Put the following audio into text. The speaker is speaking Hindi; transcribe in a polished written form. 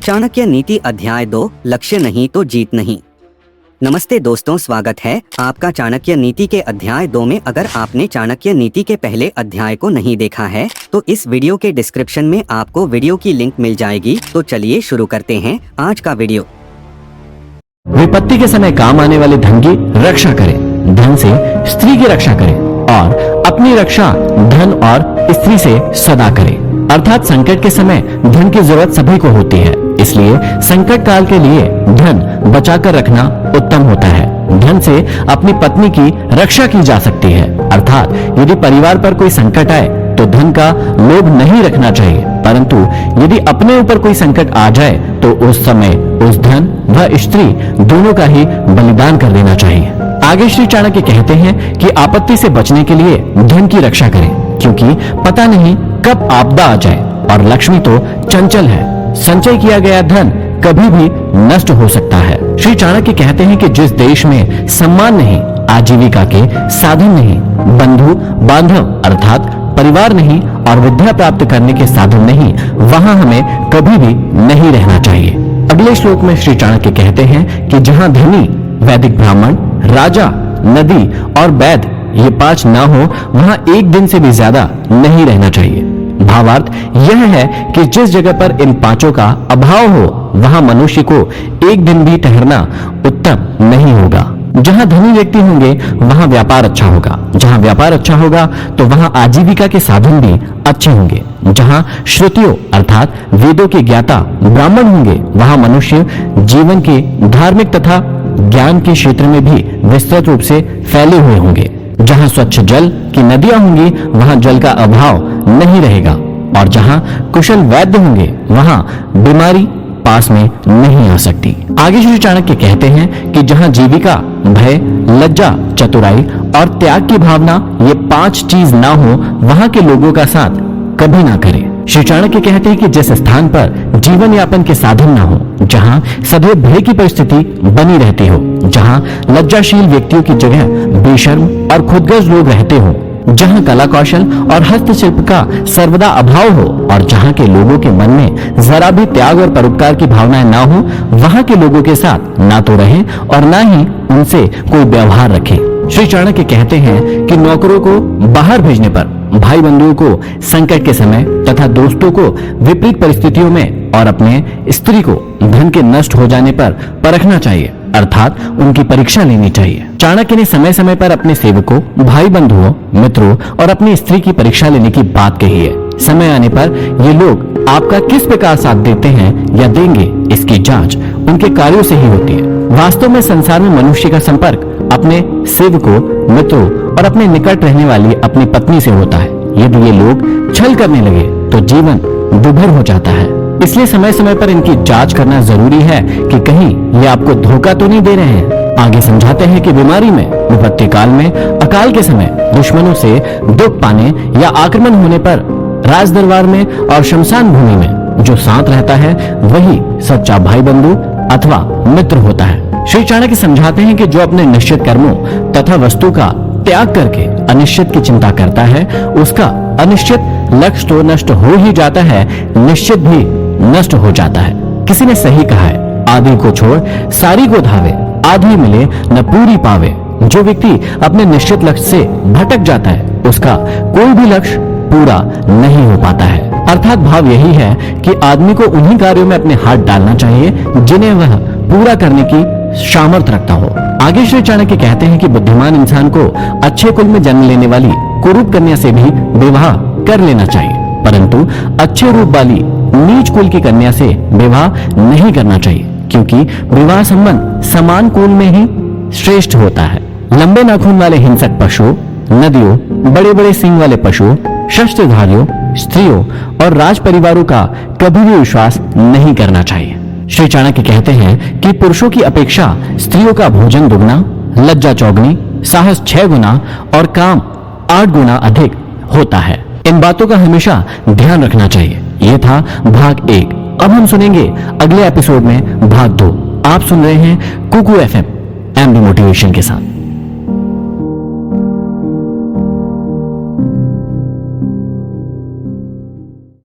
चाणक्य नीति अध्याय 2 लक्ष्य नहीं तो जीत नहीं। नमस्ते दोस्तों, स्वागत है आपका चाणक्य नीति के अध्याय 2 में। अगर आपने चाणक्य नीति के पहले अध्याय को नहीं देखा है तो इस वीडियो के डिस्क्रिप्शन में आपको वीडियो की लिंक मिल जाएगी। तो चलिए शुरू करते हैं आज का वीडियो। विपत्ति के समय काम आने वाले धन की रक्षा करें, धन से स्त्री की रक्षा करें और अपनी रक्षा धन और स्त्री से सदा करें। अर्थात संकट के समय धन की जरूरत सभी को होती है, इसलिए संकट काल के लिए धन बचाकर रखना उत्तम होता है। धन से अपनी पत्नी की रक्षा की जा सकती है। अर्थात यदि परिवार पर कोई संकट आए तो धन का लोभ नहीं रखना चाहिए, परंतु यदि अपने ऊपर कोई संकट आ जाए तो उस समय उस धन व स्त्री दोनों का ही बलिदान कर देना चाहिए। आगे श्री चाणक्य कहते हैं कि आपत्ति से बचने के लिए धन की रक्षा करें, क्योंकि पता नहीं कब आपदा आ जाए और लक्ष्मी तो चंचल है। संचय किया गया धन कभी भी नष्ट हो सकता है। श्री चाणक्य कहते हैं कि जिस देश में सम्मान नहीं, आजीविका के साधन नहीं, बंधु बांधव अर्थात परिवार नहीं और विद्या प्राप्त करने के साधन नहीं, वहां हमें कभी भी नहीं रहना चाहिए। अगले श्लोक में श्री चाणक्य कहते हैं कि जहां धनी, वैदिक ब्राह्मण, राजा, नदी और वैद ये 5 ना हो, वहां एक दिन से भी ज्यादा नहीं रहना चाहिए। भावार्थ यह है कि जिस जगह पर इन 5 का अभाव हो वहां मनुष्य को एक दिन भी ठहरना उत्तम नहीं होगा। जहां धनी व्यक्ति होंगे वहां व्यापार अच्छा होगा, जहां व्यापार अच्छा होगा तो वहां आजीविका के साधन भी अच्छे होंगे। जहां श्रुतियों अर्थात वेदों के ज्ञाता ब्राह्मण होंगे वहां मनुष्य जीवन के धार्मिक तथा ज्ञान के क्षेत्र में भी विस्तृत रूप से फैले हुए होंगे। जहां स्वच्छ जल की नदियां होंगी वहां जल का अभाव नहीं रहेगा और जहां कुशल वैद्य होंगे वहां बीमारी पास में नहीं आ सकती। आगे श्री चाणक्य कहते हैं कि जहां जीविका, भय, लज्जा, चतुराई और त्याग की भावना ये 5 चीज ना हो वहां के लोगों का साथ कभी ना करें। श्री चाणक्य कहते हैं कि जिस स्थान पर जीवन यापन के साधन ना हो, जहां सदैव भय की परिस्थिति बनी रहती हो, जहां लज्जाशील व्यक्तियों की जगह बेशर्म और खुदगर्ज लोग रहते हो, जहां कला कौशल और हस्तशिल्प का सर्वदा अभाव हो और जहां के लोगों के मन में जरा भी त्याग और परोपकार की भावनाएं ना हो, वहां के लोगों के साथ ना तो रहें और ना ही उनसे कोई व्यवहार रखें। श्री चाणक्य कहते हैं कि नौकरों को बाहर भेजने पर, भाई बंधुओं को संकट के समय तथा दोस्तों को विपरीत परिस्थितियों में और अपने स्त्री को धन के नष्ट हो जाने पर परखना चाहिए, अर्थात उनकी परीक्षा लेनी चाहिए। चाणक्य ने समय समय पर अपने सेवकों, भाई बंधुओं, मित्रों और अपनी स्त्री की परीक्षा लेने की बात कही है। समय आने पर ये लोग आपका किस प्रकार साथ देते हैं या देंगे, इसकी जांच उनके कार्यों से ही होती है। वास्तव में संसार में मनुष्य का संपर्क अपने सेवकों, मित्रों और अपने निकट रहने वाली अपनी पत्नी से होता है। यदि ये लोग छल करने लगे तो जीवन दुभर हो जाता है। इसलिए समय समय पर इनकी जांच करना जरूरी है कि कहीं ये आपको धोखा तो नहीं दे रहे हैं। आगे समझाते हैं कि बीमारी में, विपत्ति काल में, अकाल के समय, दुश्मनों से दुख पाने या आक्रमण होने पर राज दरबार में और शमशान भूमि में जो साथ रहता है वही सच्चा भाई बंधु अथवा मित्र होता है। श्री चाणक्य समझाते हैं कि जो अपने निश्चित कर्मों तथा वस्तु का त्याग करके अनिश्चित की चिंता करता है उसका अनिश्चित लक्ष्य तो नष्ट हो ही जाता है, निश्चित भी नष्ट हो जाता है। किसी ने सही कहा है, आधी को छोड़ सारी को धावे, आधी मिले न पूरी पावे। जो व्यक्ति अपने निश्चित लक्ष्य से भटक जाता है उसका कोई भी लक्ष्य पूरा नहीं हो पाता है। अर्थात भाव यही है कि आदमी को उन्हीं कार्यों में अपने हाथ डालना चाहिए जिन्हें वह पूरा करने की सामर्थ्य रखता हो। आगे श्री चाणक्य कहते हैं कि बुद्धिमान इंसान को अच्छे कुल में जन्म लेने वाली कुरूप कन्या से भी विवाह कर लेना चाहिए, परंतु अच्छे रूप वाली नीच कुल की कन्या से विवाह नहीं करना चाहिए, क्योंकि विवाह संबंध समान कुल में ही श्रेष्ठ होता है। लंबे नाखून वाले हिंसक पशुओं, नदियों, बड़े बड़े सिंह वाले पशुओं, शस्त्रधारियों, स्त्रियों और राज परिवारों का कभी भी विश्वास नहीं करना चाहिए। श्री चाणक्य कहते हैं कि पुरुषों की अपेक्षा स्त्रियों का भोजन दुगना, लज्जा चौगुनी, साहस 6 गुना और काम 8 गुना अधिक होता है। इन बातों का हमेशा ध्यान रखना चाहिए। यह था भाग 1। अब हम सुनेंगे अगले एपिसोड में भाग 2। आप सुन रहे हैं कुकू FM MB मोटिवेशन के साथ।